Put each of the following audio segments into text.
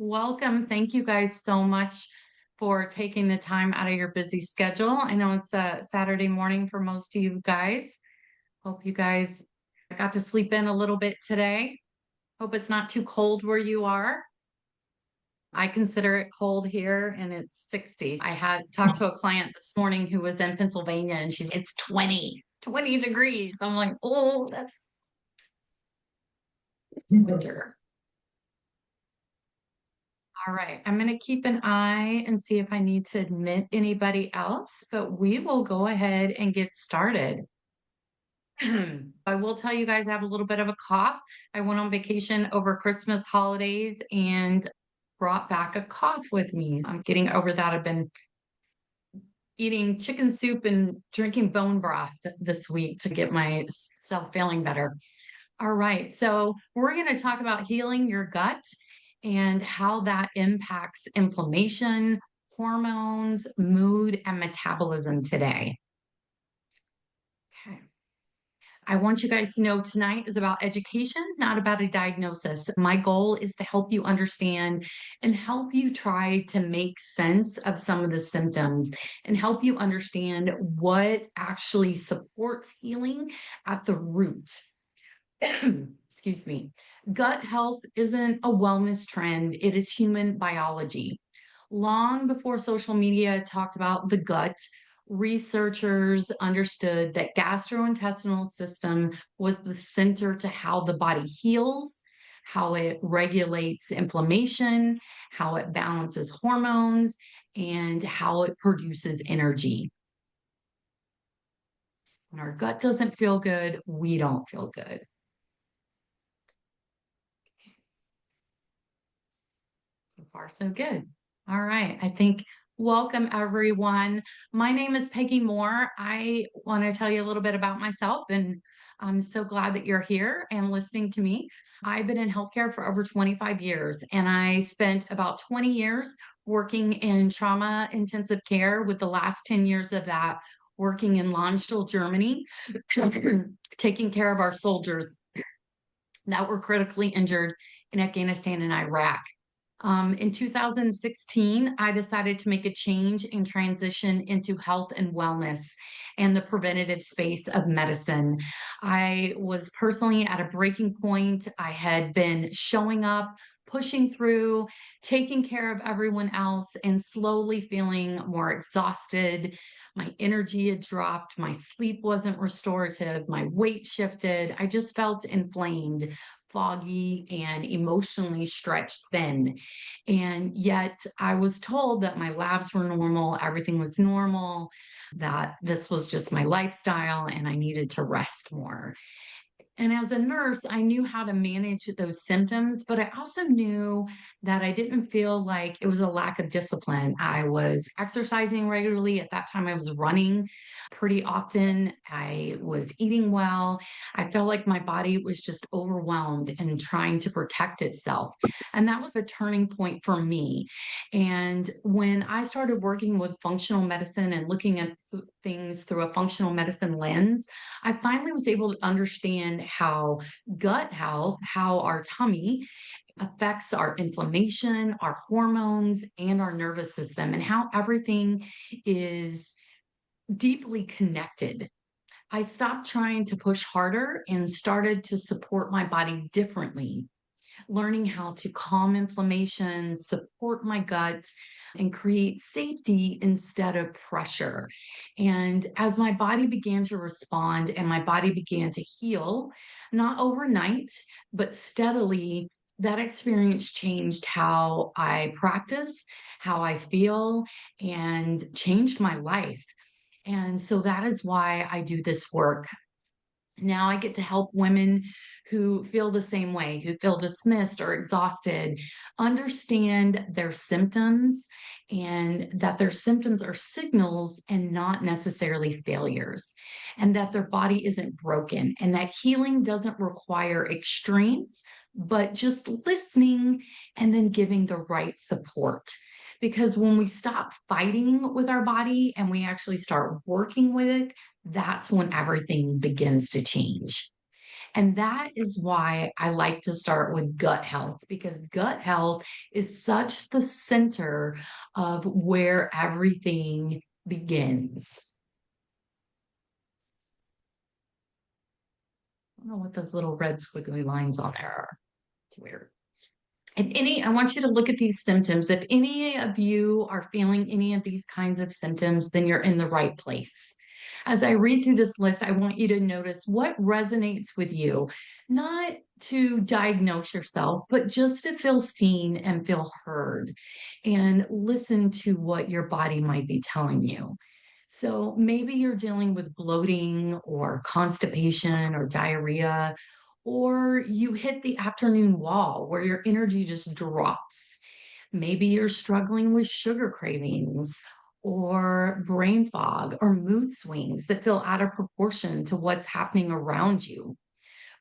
Welcome. Thank you guys so much for taking the time out of your busy schedule. I know it's a Saturday morning for most of you guys. Hope you guys got to sleep in a little bit today. Hope it's not too cold where you are. I consider it cold here and it's 60. I had talked to a client this morning who was in Pennsylvania and it's 20 degrees. I'm like, oh, that's winter. All right, I'm going to keep an eye and see if I need to admit anybody else, but we will go ahead and get started. I will tell you guys I have a little bit of a cough. I went on vacation over Christmas holidays and brought back a cough with me. I'm getting over that. I've been eating chicken soup and drinking bone broth this week to get myself feeling better. All right. So we're going to talk about healing your gut and how that impacts inflammation, hormones, mood, and metabolism today. Okay. I want you guys to know tonight is about education, not about a diagnosis. My goal is to help you understand and help you try to make sense of some of the symptoms and help you understand what actually supports healing at the root. Excuse me. Gut health isn't a wellness trend, it is human biology. Long before social media talked about the gut, researchers understood that gastrointestinal system was the center to how the body heals, how it regulates inflammation, how it balances hormones, and how it produces energy. When our gut doesn't feel good, we don't feel good. So far, so good. All right. I think welcome everyone. My name is Peggy Moore. I want to tell you a little bit about myself, and I'm so glad that you're here and listening to me. I've been in healthcare for over 25 years, and I spent about 20 years working in trauma intensive care, with the last 10 years of that working in Landstuhl, Germany, taking care of our soldiers that were critically injured in Afghanistan and Iraq. In 2016, I decided to make a change and transition into health and wellness and the preventative space of medicine. I was personally at a breaking point. I had been showing up, pushing through, taking care of everyone else, and slowly feeling more exhausted. My energy had dropped, my sleep wasn't restorative, my weight shifted. I just felt inflamed, foggy, and emotionally stretched thin. And yet I was told that my labs were normal, everything was normal, that this was just my lifestyle and I needed to rest more. And as a nurse, I knew how to manage those symptoms, but I also knew that I didn't feel like it was a lack of discipline. I was exercising regularly. At that time, I was running pretty often. I was eating well. I felt like my body was just overwhelmed and trying to protect itself. And that was a turning point for me. And when I started working with functional medicine and looking at things through a functional medicine lens, I finally was able to understand how gut health, how our tummy affects our inflammation, our hormones, and our nervous system, and how everything is deeply connected. I stopped trying to push harder and started to support my body differently, learning how to calm inflammation, support my gut, and create safety instead of pressure. And as my body began to respond and my body began to heal, not overnight, but steadily, that experience changed how I practice, how I feel, and changed my life. And so that is why I do this work. Now I get to help women who feel the same way, who feel dismissed or exhausted, understand their symptoms, and that their symptoms are signals and not necessarily failures, and that their body isn't broken, and that healing doesn't require extremes, but just listening and then giving the right support. Because when we stop fighting with our body and we actually start working with it, that's when everything begins to change. And that is why I like to start with gut health, because gut health is such the center of where everything begins. I don't know what those little red squiggly lines on there are. It's weird. I want you to look at these symptoms. If any of you are feeling any of these kinds of symptoms, then you're in the right place. As I read through this list, I want you to notice what resonates with you, not to diagnose yourself, but just to feel seen and feel heard and listen to what your body might be telling you. So maybe you're dealing with bloating or constipation or diarrhea, or you hit the afternoon wall where your energy just drops. Maybe you're struggling with sugar cravings or brain fog or mood swings that feel out of proportion to what's happening around you.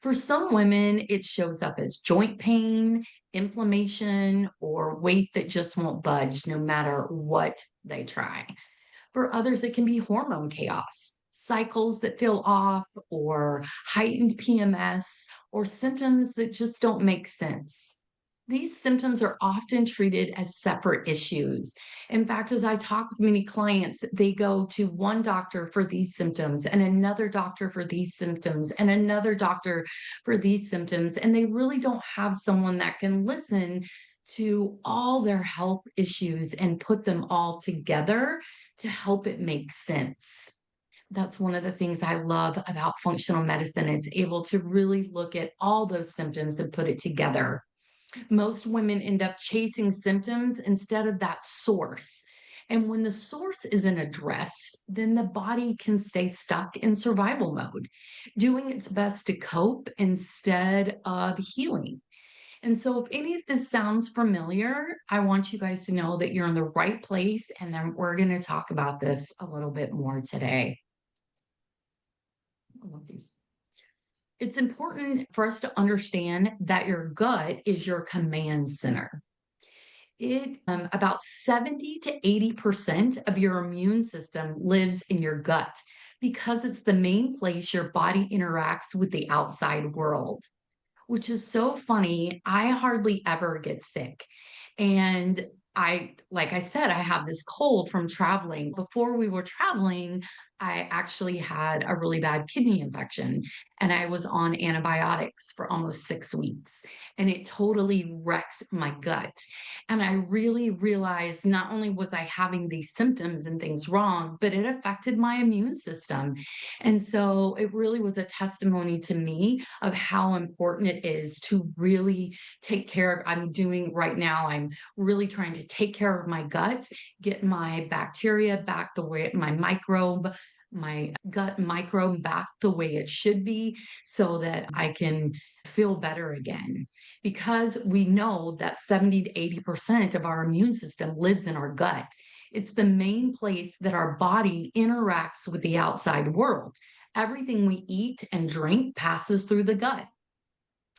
For some women, it shows up as joint pain, inflammation, or weight that just won't budge no matter what they try. For others, it can be hormone chaos, cycles that feel off, or heightened PMS, or symptoms that just don't make sense. These symptoms are often treated as separate issues. In fact, as I talk with many clients, they go to one doctor for these symptoms and another doctor for these symptoms and another doctor for these symptoms. And they really don't have someone that can listen to all their health issues and put them all together to help it make sense. That's one of the things I love about functional medicine. It's able to really look at all those symptoms and put it together. Most women end up chasing symptoms instead of that source. And when the source isn't addressed, then the body can stay stuck in survival mode, doing its best to cope instead of healing. And so, if any of this sounds familiar, I want you guys to know that you're in the right place. And then we're going to talk about this a little bit more today. I love these. It's important for us to understand that your gut is your command center. About 70 to 80% of your immune system lives in your gut because it's the main place your body interacts with the outside world, which is so funny. I hardly ever get sick. And like I said, I have this cold from traveling. Before we were traveling, I actually had a really bad kidney infection and I was on antibiotics for almost 6 weeks. And it totally wrecked my gut. And I really realized not only was I having these symptoms and things wrong, but it affected my immune system. And so it really was a testimony to me of how important it is to really take care of. I'm doing right now, I'm really trying to take care of my gut, get my bacteria back the way my gut microbe back the way it should be so that I can feel better again. Because we know that 70 to 80% of our immune system lives in our gut. It's the main place that our body interacts with the outside world. Everything we eat and drink passes through the gut,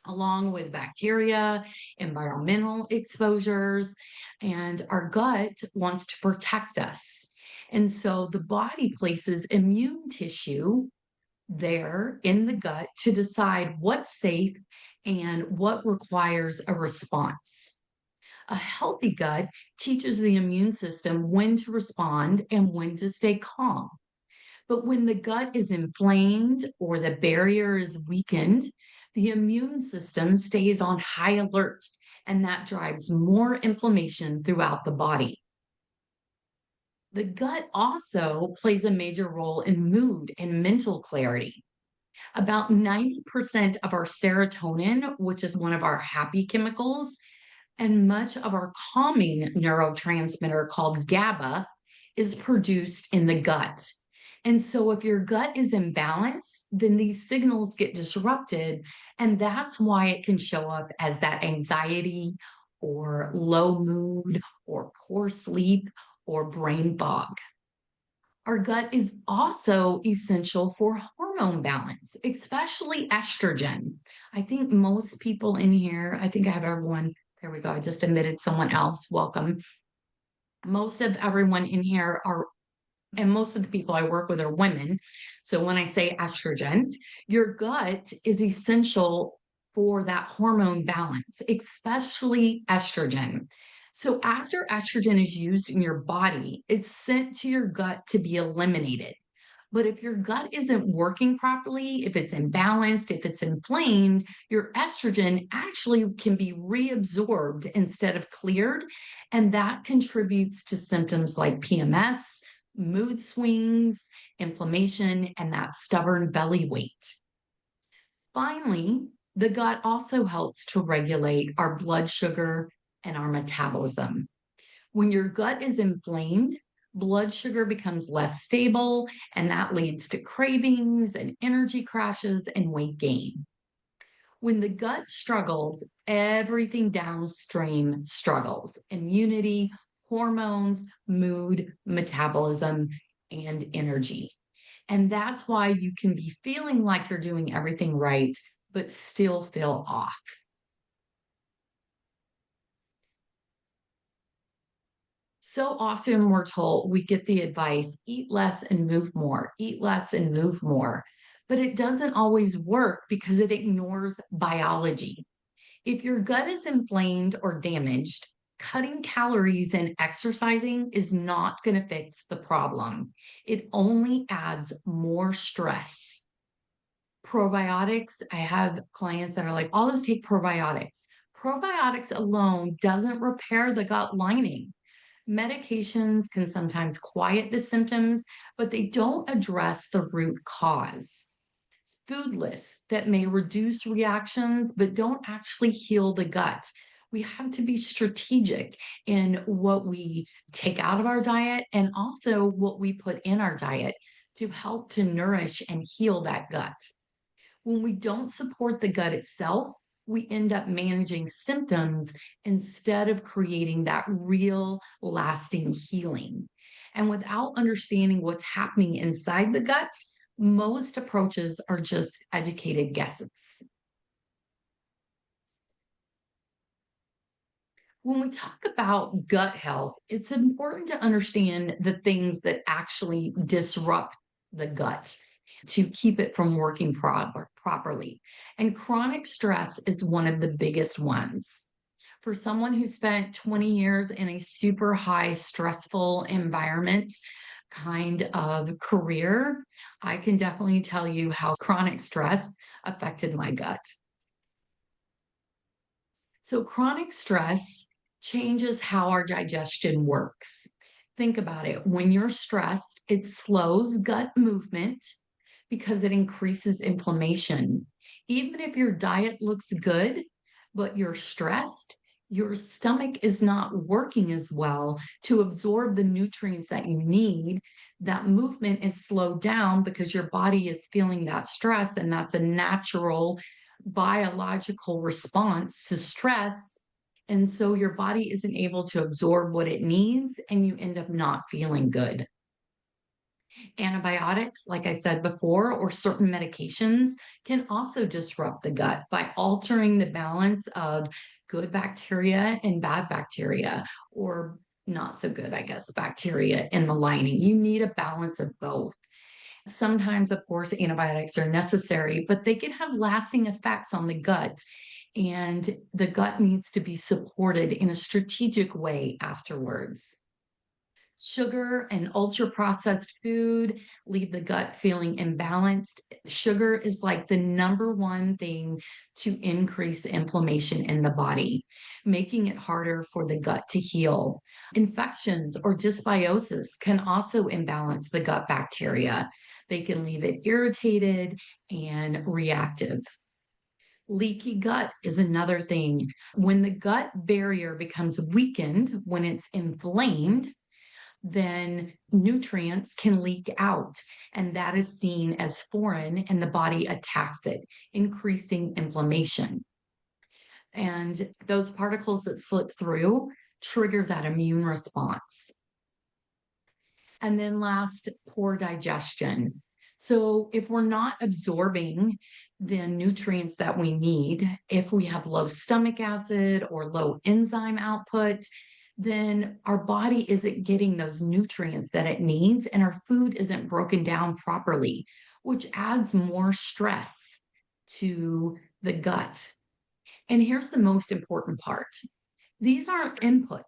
along with bacteria, environmental exposures, and our gut wants to protect us. And so the body places immune tissue there in the gut to decide what's safe and what requires a response. A healthy gut teaches the immune system when to respond and when to stay calm. But when the gut is inflamed or the barrier is weakened, the immune system stays on high alert, and that drives more inflammation throughout the body. The gut also plays a major role in mood and mental clarity. About 90% of our serotonin, which is one of our happy chemicals, and much of our calming neurotransmitter called GABA is produced in the gut. And so, if your gut is imbalanced, then these signals get disrupted. And that's why it can show up as that anxiety or low mood or poor sleep or brain fog. Our gut is also essential for hormone balance, especially estrogen. I think most people in here, I think I have everyone. There we go. I just admitted someone else. Welcome. Most of everyone in here are and most of the people I work with are women. So when I say estrogen, your gut is essential for that hormone balance, especially estrogen. So after estrogen is used in your body, it's sent to your gut to be eliminated. But if your gut isn't working properly, if it's imbalanced, if it's inflamed, your estrogen actually can be reabsorbed instead of cleared. And that contributes to symptoms like PMS, mood swings, inflammation, and that stubborn belly weight. Finally, the gut also helps to regulate our blood sugar and our metabolism. When your gut is inflamed, blood sugar becomes less stable, and that leads to cravings and energy crashes and weight gain. When the gut struggles, everything downstream struggles: immunity, hormones, mood, metabolism, and energy. And that's why you can be feeling like you're doing everything right, but still feel off. So often we're told, we get the advice, eat less and move more, eat less and move more. But it doesn't always work because it ignores biology. If your gut is inflamed or damaged, cutting calories and exercising is not going to fix the problem. It only adds more stress. Probiotics, I have clients that are like, always take probiotics. Probiotics alone doesn't repair the gut lining. Medications can sometimes quiet the symptoms, but they don't address the root cause. Food lists that may reduce reactions, but don't actually heal the gut. We have to be strategic in what we take out of our diet and also what we put in our diet to help to nourish and heal that gut. When we don't support the gut itself, we end up managing symptoms instead of creating that real lasting healing. And without understanding what's happening inside the gut, most approaches are just educated guesses. When we talk about gut health, it's important to understand the things that actually disrupt the gut to keep it from working properly. And chronic stress is one of the biggest ones. For someone who spent 20 years in a super high stressful environment kind of career, I can definitely tell you how chronic stress affected my gut. So, chronic stress changes how our digestion works. Think about it. When you're stressed, it slows gut movement because it increases inflammation. Even if your diet looks good, but you're stressed, your stomach is not working as well to absorb the nutrients that you need. That movement is slowed down because your body is feeling that stress, and that's a natural biological response to stress. And so your body isn't able to absorb what it needs, and you end up not feeling good. Antibiotics, like I said before, or certain medications can also disrupt the gut by altering the balance of good bacteria and bad bacteria, or not so good, I guess, bacteria in the lining. You need a balance of both. Sometimes, of course, antibiotics are necessary, but they can have lasting effects on the gut. And the gut needs to be supported in a strategic way afterwards. Sugar and ultra processed food leave the gut feeling imbalanced. Sugar is like the number one thing to increase inflammation in the body, making it harder for the gut to heal. Infections or dysbiosis can also imbalance the gut bacteria. They can leave it irritated and reactive. Leaky gut is another thing. When the gut barrier becomes weakened, when it's inflamed, then nutrients can leak out, and that is seen as foreign, and the body attacks it, increasing inflammation. And those particles that slip through trigger that immune response. And then last, poor digestion. So if we're not absorbing the nutrients that we need, if we have low stomach acid or low enzyme output, then our body isn't getting those nutrients that it needs, and our food isn't broken down properly, which adds more stress to the gut. And here's the most important part: these aren't inputs.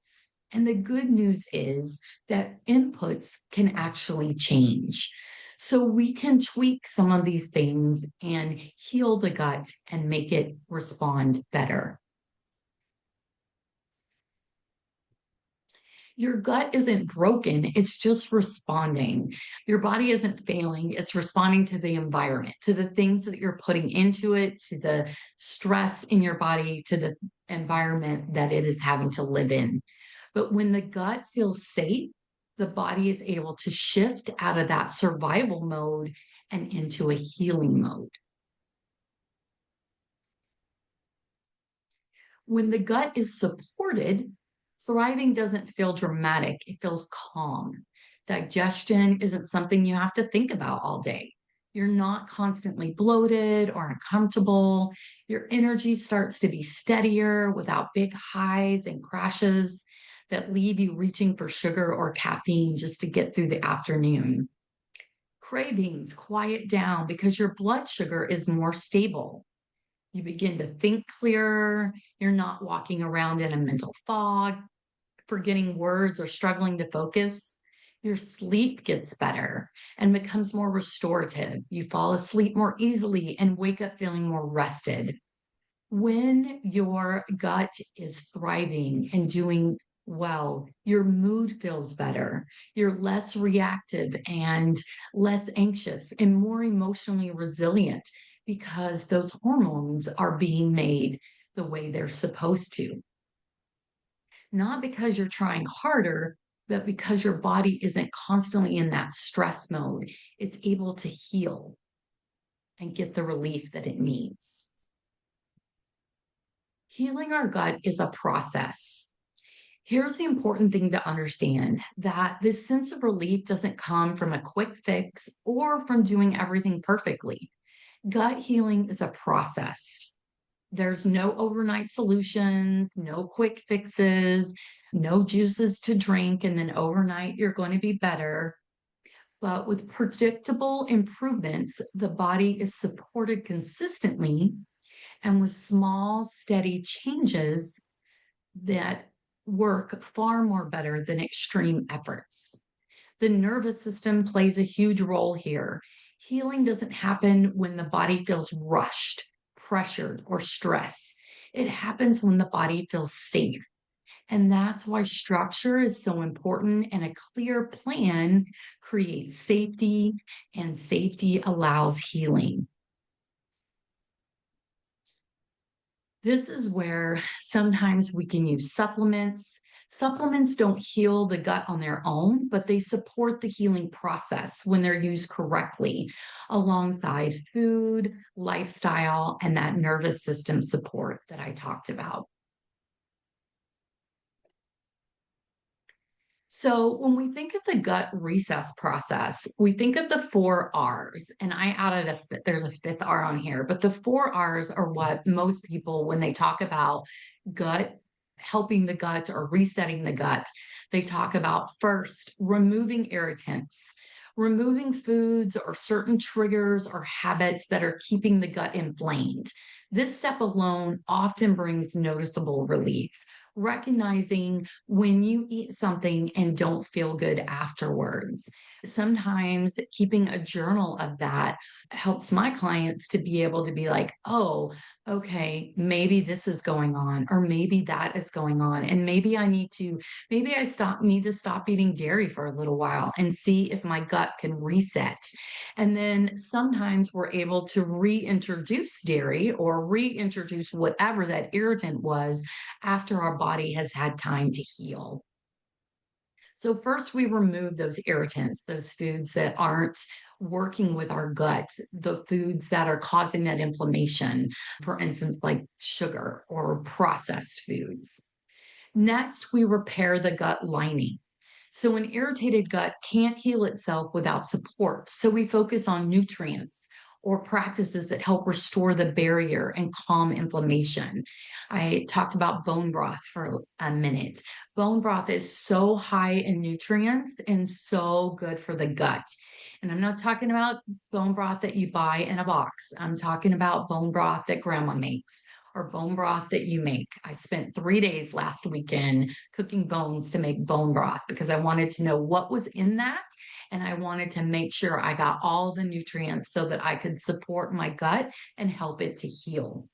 And the good news is that inputs can actually change. So we can tweak some of these things and heal the gut and make it respond better. Your gut isn't broken, it's just responding. Your body isn't failing, it's responding to the environment, to the things that you're putting into it, to the stress in your body, to the environment that it is having to live in. But when the gut feels safe, the body is able to shift out of that survival mode and into a healing mode. When the gut is supported, thriving doesn't feel dramatic, it feels calm. Digestion isn't something you have to think about all day. You're not constantly bloated or uncomfortable. Your energy starts to be steadier without big highs and crashes that leave you reaching for sugar or caffeine just to get through the afternoon. Cravings quiet down because your blood sugar is more stable. You begin to think clearer. You're not walking around in a mental fog, forgetting words or struggling to focus. Your sleep gets better and becomes more restorative. You fall asleep more easily and wake up feeling more rested. When your gut is thriving and doing well, your mood feels better. You're less reactive and less anxious and more emotionally resilient because those hormones are being made the way they're supposed to. Not because you're trying harder, but because your body isn't constantly in that stress mode. It's able to heal and get the relief that it needs. Healing our gut is a process. Here's the important thing to understand: that this sense of relief doesn't come from a quick fix or from doing everything perfectly. Gut healing is a process. There's no overnight solutions, no quick fixes, no juices to drink, and then overnight you're going to be better. But with predictable improvements, the body is supported consistently, and with small, steady changes that work far more better than extreme efforts. The nervous system plays a huge role here. Healing doesn't happen when the body feels rushed, pressured, or stressed. It happens when the body feels safe. And that's why structure is so important, and a clear plan creates safety, and safety allows healing. This is where sometimes we can use supplements. Supplements don't heal the gut on their own, but they support the healing process when they're used correctly, alongside food, lifestyle, and that nervous system support that I talked about. So, when we think of the gut recess process, we think of the four R's, and I added there's a fifth R on here, but the four R's are what most people, when they talk about gut, helping the gut or resetting the gut, they talk about: first, removing irritants, removing foods or certain triggers or habits that are keeping the gut inflamed. This step alone often brings noticeable relief. Recognizing when you eat something and don't feel good afterwards. Sometimes keeping a journal of that helps my clients to be able to be like, oh, okay, maybe this is going on, or maybe that is going on. And maybe need to stop eating dairy for a little while and see if my gut can reset. And then sometimes we're able to reintroduce dairy or reintroduce whatever that irritant was after our body has had time to heal. So first we remove those irritants, those foods that aren't working with our gut, the foods that are causing that inflammation, for instance, like sugar or processed foods. Next, we repair the gut lining. So an irritated gut can't heal itself without support. So we focus on nutrients, or practices that help restore the barrier and calm inflammation. I talked about bone broth for a minute. Bone broth is so high in nutrients and so good for the gut. And I'm not talking about bone broth that you buy in a box. I'm talking about bone broth that grandma makes or bone broth that you make. I spent 3 days last weekend cooking bones to make bone broth because I wanted to know what was in that. And I wanted to make sure I got all the nutrients so that I could support my gut and help it to heal.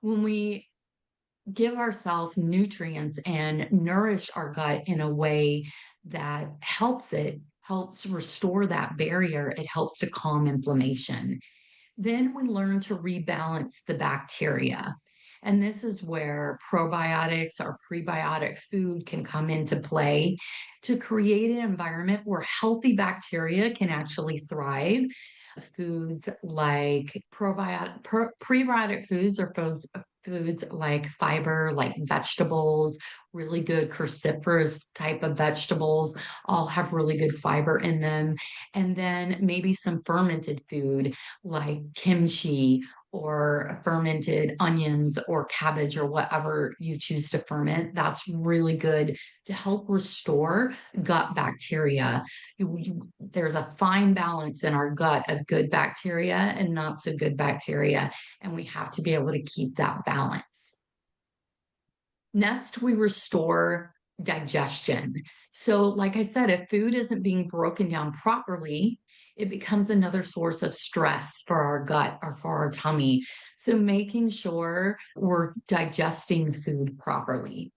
When we give ourselves nutrients and nourish our gut in a way that helps restore that barrier, it helps to calm inflammation. Then we learn to rebalance the bacteria. And this is where probiotics or prebiotic food can come into play to create an environment where healthy bacteria can actually thrive. Foods like prebiotic foods or foods like fiber, like vegetables, really good cruciferous type of vegetables, all have really good fiber in them. And then maybe some fermented food like kimchi or fermented onions or cabbage or whatever you choose to ferment. That's really good to help restore gut bacteria. There's a fine balance in our gut of good bacteria and not so good bacteria, and we have to be able to keep that balance. Next, we restore digestion. So, like I said, if food isn't being broken down properly, it becomes another source of stress for our gut or for our tummy. So, making sure we're digesting food properly.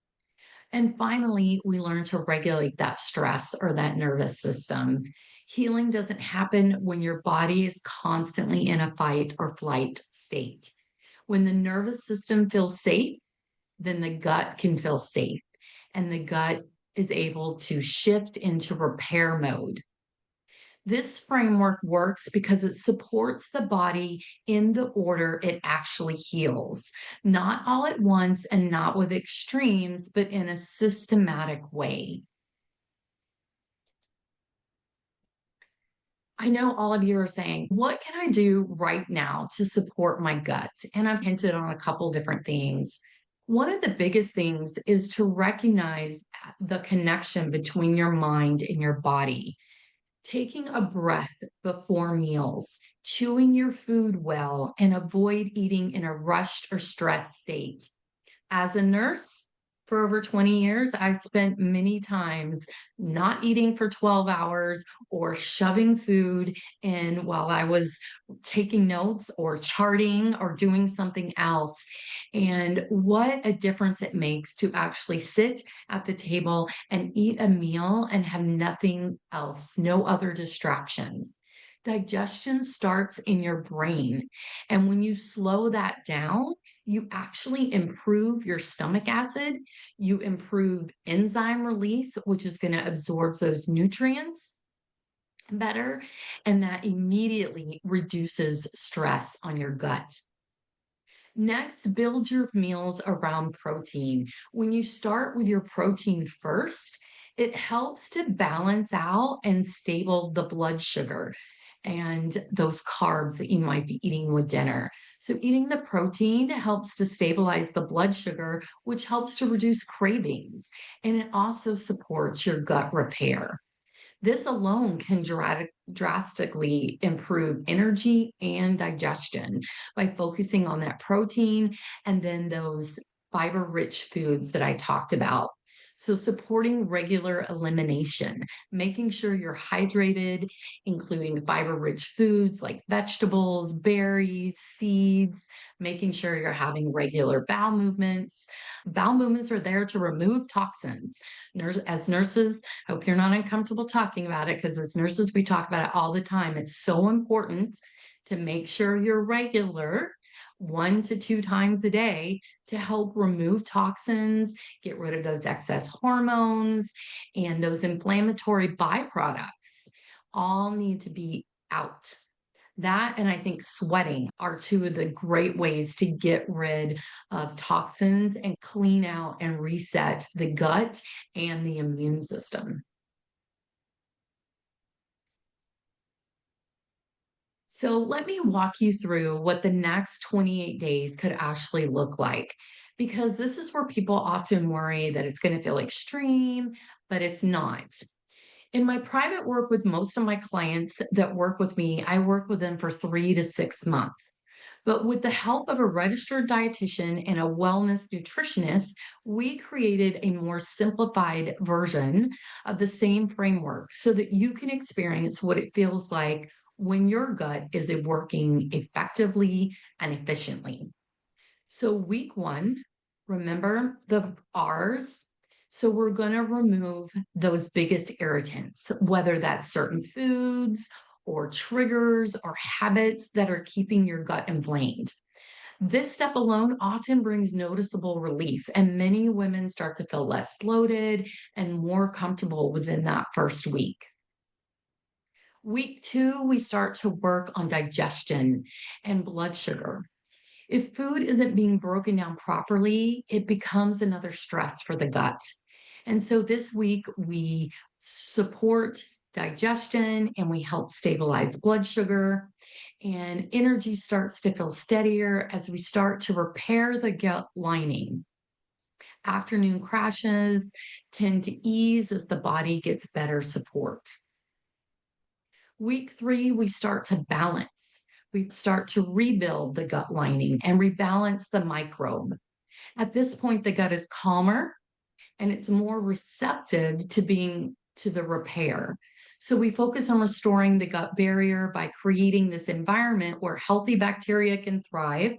And finally, we learn to regulate that stress or that nervous system. Healing doesn't happen when your body is constantly in a fight or flight state. When the nervous system feels safe, then the gut can feel safe and the gut is able to shift into repair mode. This framework works because it supports the body in the order it actually heals, not all at once and not with extremes, but in a systematic way. I know all of you are saying, what can I do right now to support my gut? And I've hinted on a couple different things. One of the biggest things is to recognize the connection between your mind and your body. Taking a breath before meals, chewing your food well, and avoid eating in a rushed or stressed state. As a nurse for over 20 years, I've spent many times not eating for 12 hours or shoving food in while I was taking notes or charting or doing something else. And what a difference it makes to actually sit at the table and eat a meal and have nothing else, no other distractions. Digestion starts in your brain. And when you slow that down, you actually improve your stomach acid, you improve enzyme release, which is going to absorb those nutrients better, and that immediately reduces stress on your gut. Next, build your meals around protein. When you start with your protein first, it helps to balance out and stable the blood sugar and those carbs that you might be eating with dinner. So, eating the protein helps to stabilize the blood sugar, which helps to reduce cravings. And it also supports your gut repair. This alone can drastically improve energy and digestion by focusing on that protein and then those fiber rich foods that I talked about. So, supporting regular elimination, making sure you're hydrated, including fiber rich foods like vegetables, berries, seeds, making sure you're having regular bowel movements. Bowel movements are there to remove toxins. As nurses, I hope you're not uncomfortable talking about it because as nurses, we talk about it all the time. It's so important to make sure you're regular 1 to 2 times a day to help remove toxins, get rid of those excess hormones, and those inflammatory byproducts all need to be out. That and I think sweating are two of the great ways to get rid of toxins and clean out and reset the gut and the immune system. So let me walk you through what the next 28 days could actually look like, because this is where people often worry that it's going to feel extreme, but it's not. In my private work with most of my clients that work with me, I work with them for 3 to 6 months. But with the help of a registered dietitian and a wellness nutritionist, we created a more simplified version of the same framework so that you can experience what it feels like when your gut is working effectively and efficiently. So, week one, remember the R's. So, we're going to remove those biggest irritants, whether that's certain foods or triggers or habits that are keeping your gut inflamed. This step alone often brings noticeable relief, and many women start to feel less bloated and more comfortable within that first week. Week two, we start to work on digestion and blood sugar. If food isn't being broken down properly, it becomes another stress for the gut. And so this week, we support digestion and we help stabilize blood sugar, and energy starts to feel steadier as we start to repair the gut lining. Afternoon crashes tend to ease as the body gets better support. Week three, we start to balance. We start to rebuild the gut lining and rebalance the microbe. At this point, the gut is calmer and it's more receptive to being to the repair. So we focus on restoring the gut barrier by creating this environment where healthy bacteria can thrive,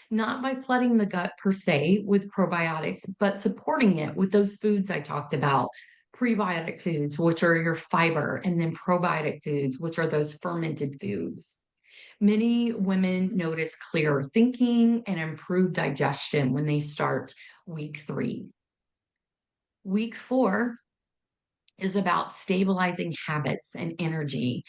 not by flooding the gut per se with probiotics, but supporting it with those foods I talked about. Prebiotic foods, which are your fiber, and then probiotic foods, which are those fermented foods. Many women notice clearer thinking and improved digestion when they start week three. Week four is about stabilizing habits and energy.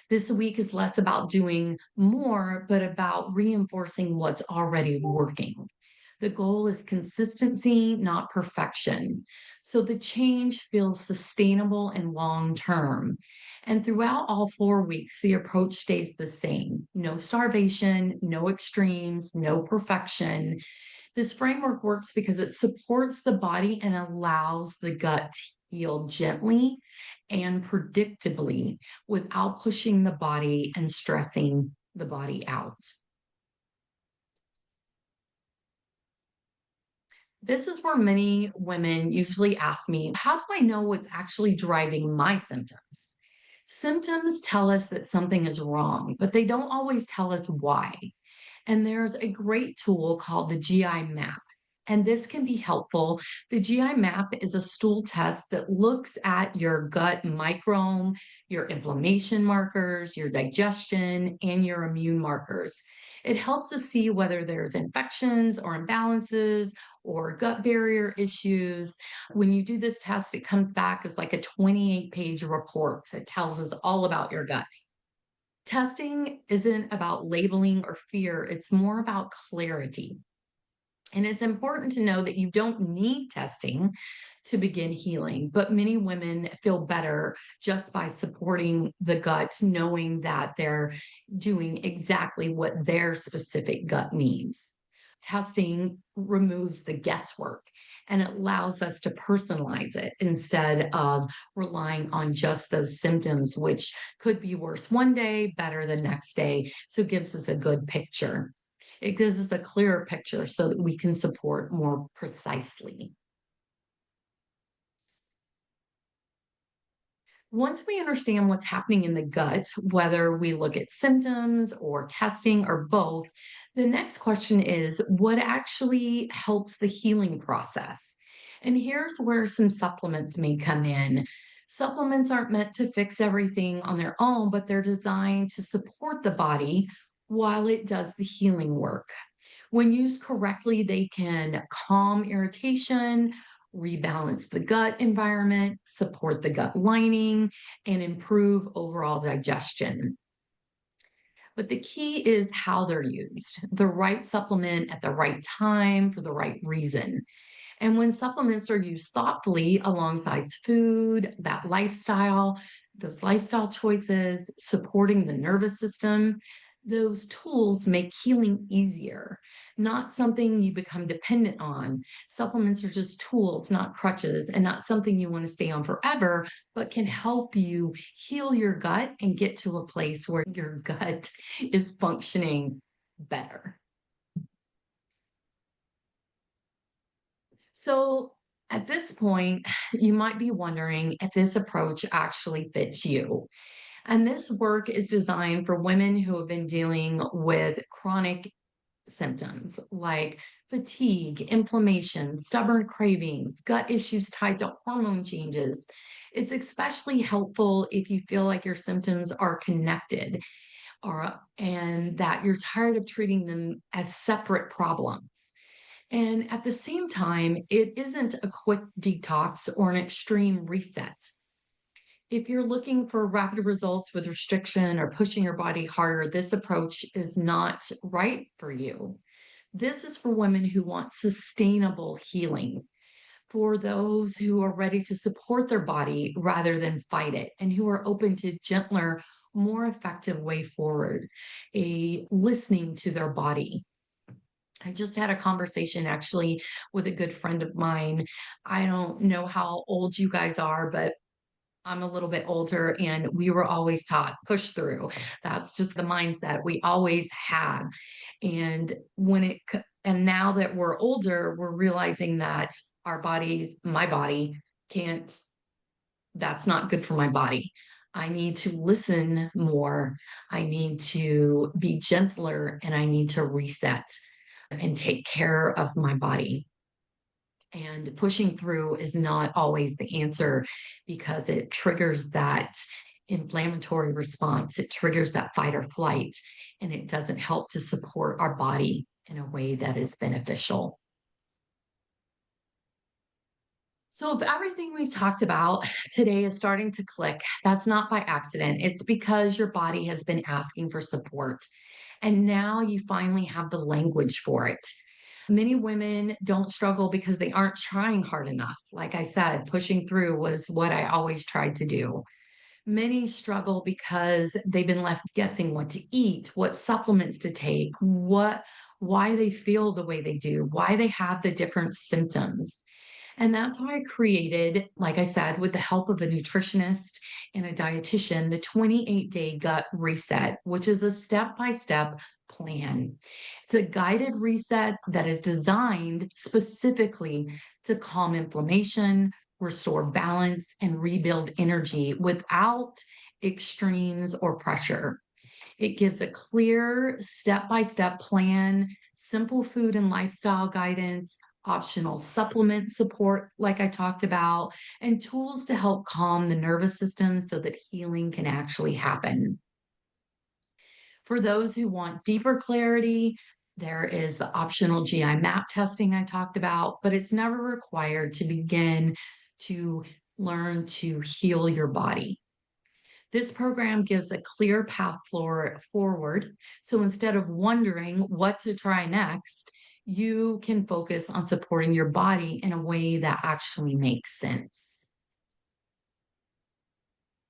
This week is less about doing more, but about reinforcing what's already working. The goal is consistency, not perfection. So the change feels sustainable and long term. And throughout all 4 weeks, the approach stays the same: no starvation, no extremes, no perfection. This framework works because it supports the body and allows the gut to heal gently and predictably without pushing the body and stressing the body out. This is where many women usually ask me, how do I know what's actually driving my symptoms? Symptoms tell us that something is wrong, but they don't always tell us why. And there's a great tool called the GI map. And this can be helpful. The GI map is a stool test that looks at your gut microbiome, your inflammation markers, your digestion, and your immune markers. It helps us see whether there's infections or imbalances or gut barrier issues. When you do this test, it comes back as like a 28-page report that tells us all about your gut. Testing isn't about labeling or fear, it's more about clarity. And it's important to know that you don't need testing to begin healing, but many women feel better just by supporting the gut, knowing that they're doing exactly what their specific gut needs. Testing removes the guesswork and it allows us to personalize it instead of relying on just those symptoms, which could be worse one day, better the next day. So it gives us a good picture. It gives us a clearer picture so that we can support more precisely. Once we understand what's happening in the gut, whether we look at symptoms or testing or both, the next question is what actually helps the healing process? And here's where some supplements may come in. Supplements aren't meant to fix everything on their own, but they're designed to support the body while it does the healing work. When used correctly, they can calm irritation, rebalance the gut environment, support the gut lining, and improve overall digestion. But the key is how they're used. The right supplement at the right time for the right reason. And when supplements are used thoughtfully alongside food, that lifestyle, those lifestyle choices, supporting the nervous system, Those tools make healing easier, not something you become dependent on. Supplements are just tools, not crutches, and not something you want to stay on forever, but can help you heal your gut and get to a place where your gut is functioning better. So, at this point, you might be wondering if this approach actually fits you. And this work is designed for women who have been dealing with chronic symptoms like fatigue, inflammation, stubborn cravings, gut issues tied to hormone changes. It's especially helpful if you feel like your symptoms are connected or and that you're tired of treating them as separate problems. And at the same time, it isn't a quick detox or an extreme reset. If you're looking for rapid results with restriction or pushing your body harder, this approach is not right for you. This is for women who want sustainable healing, for those who are ready to support their body rather than fight it, and who are open to gentler, more effective way forward, a listening to their body. I just had a conversation actually with a good friend of mine. I don't know how old you guys are, but I'm a little bit older and we were always taught push through. That's just the mindset we always had. And and now that we're older, we're realizing that my body can't, that's not good for my body. I need to listen more. I need to be gentler and I need to reset and take care of my body. And pushing through is not always the answer because it triggers that inflammatory response. It triggers that fight or flight, and it doesn't help to support our body in a way that is beneficial. So, if everything we've talked about today is starting to click, that's not by accident. It's because your body has been asking for support. And now you finally have the language for it. Many women don't struggle because they aren't trying hard enough. Like I said, pushing through was what I always tried to do. Many struggle because they've been left guessing what to eat, what supplements to take, why they feel the way they do, why they have the different symptoms. And that's why I created, like I said, with the help of a nutritionist and a dietitian, the 28-day gut reset, which is a step by step plan. It's a guided reset that is designed specifically to calm inflammation, restore balance, and rebuild energy without extremes or pressure. It gives a clear step by step plan, simple food and lifestyle guidance, optional supplement support, like I talked about, and tools to help calm the nervous system so that healing can actually happen. For those who want deeper clarity, there is the optional GI map testing I talked about, but it's never required to begin to learn to heal your body. This program gives a clear path forward. So instead of wondering what to try next, you can focus on supporting your body in a way that actually makes sense.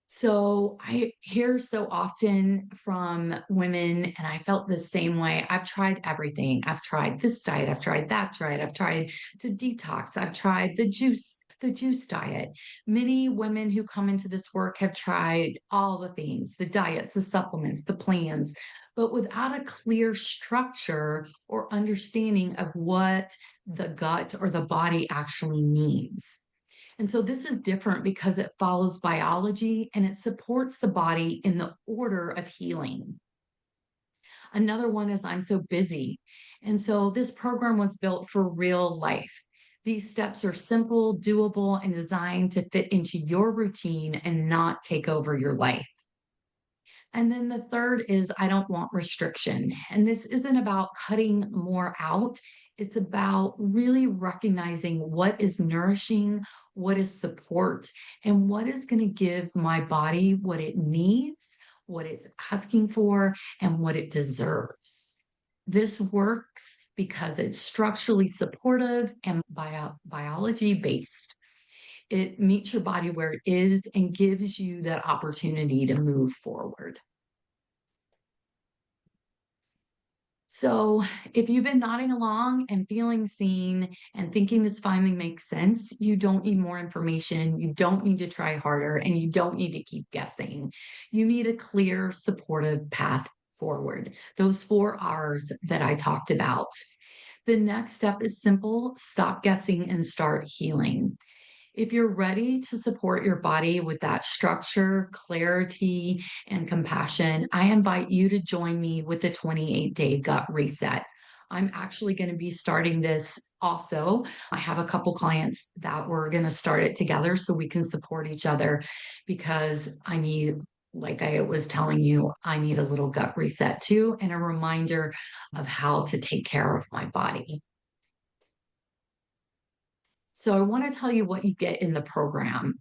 So I hear so often from women, and I felt the same way. I've tried everything. I've tried this diet, I've tried that diet, I've tried to detox, I've tried the juice diet. Many women who come into this work have tried all the things, the diets, the supplements, the plans, but without a clear structure or understanding of what the gut or the body actually needs. And so this is different because it follows biology and it supports the body in the order of healing. Another one is I'm so busy. And so this program was built for real life. These steps are simple, doable, and designed to fit into your routine and not take over your life. And then the third is I don't want restriction. And this isn't about cutting more out. It's about really recognizing what is nourishing, what is support, and what is going to give my body what it needs, what it's asking for, and what it deserves. This works because it's structurally supportive and biology based. It meets your body where it is and gives you that opportunity to move forward. So, if you've been nodding along and feeling seen and thinking this finally makes sense, you don't need more information. You don't need to try harder and you don't need to keep guessing. You need a clear, supportive path forward. Those 4 R's that I talked about. The next step is simple: stop guessing and start healing. If you're ready to support your body with that structure, clarity, and compassion, I invite you to join me with the 28-day gut reset. I'm actually going to be starting this also. I have a couple clients that we're going to start it together so we can support each other because I need, like I was telling you, I need a little gut reset too, and a reminder of how to take care of my body. So I want to tell you what you get in the program.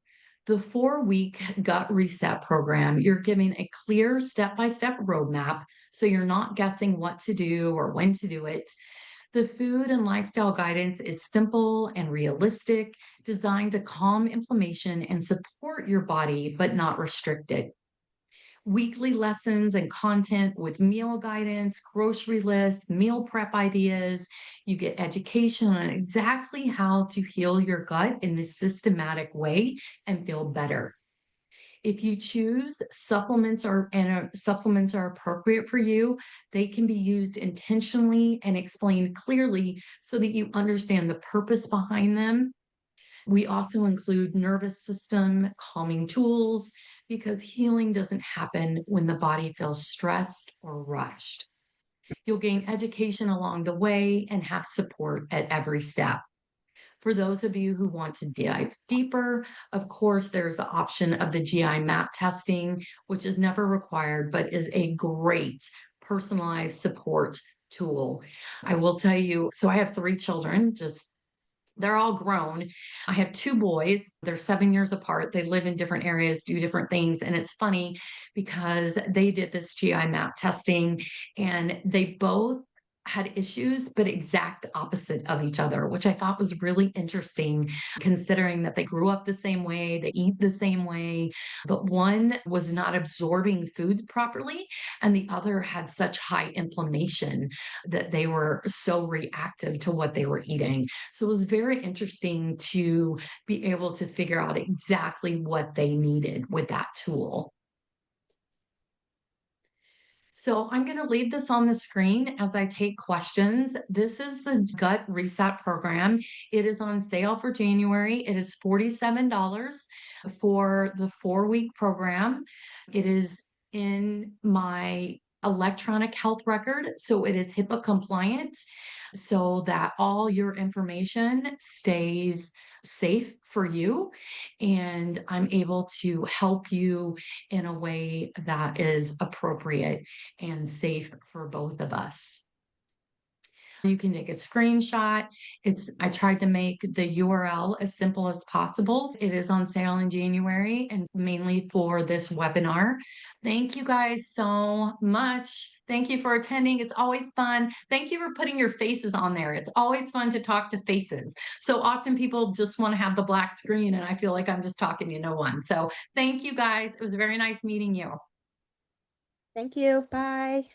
The 4-week gut reset program, you're giving a clear step-by-step roadmap so you're not guessing what to do or when to do it. The food and lifestyle guidance is simple and realistic, designed to calm inflammation and support your body, but not restrict it. Weekly lessons and content with meal guidance, grocery lists, meal prep ideas. You get education on exactly how to heal your gut in this systematic way and feel better. If you choose supplements are appropriate for you, they can be used intentionally and explained clearly so that you understand the purpose behind them. We also include nervous system calming tools because healing doesn't happen when the body feels stressed or rushed. You'll gain education along the way and have support at every step. For those of you who want to dive deeper, of course, there's the option of the GI map testing, which is never required, but is a great personalized support tool. I will tell you, so I have 3 children, just they're all grown. I have 2 boys. They're 7 years apart. They live in different areas, do different things. And it's funny because they did this GI map testing and they both had issues, but exact opposite of each other, which I thought was really interesting considering that they grew up the same way, they eat the same way, but one was not absorbing food properly, and the other had such high inflammation that they were so reactive to what they were eating. So it was very interesting to be able to figure out exactly what they needed with that tool. So I'm going to leave this on the screen as I take questions. This is the Gut Reset program. It is on sale for January. It is $47 for the 4-week program. It is in my electronic health record, so it is HIPAA compliant so that all your information stays safe for you and I'm able to help you in a way that is appropriate and safe for both of us. You can take a screenshot. I tried to make the URL as simple as possible. It is on sale in January and mainly for this webinar. Thank you guys so much. Thank you for attending. It's always fun. Thank you for putting your faces on there. It's always fun to talk to faces. So often people just want to have the black screen and I feel like I'm just talking to no one. So thank you guys. It was very nice meeting you. Thank you. Bye.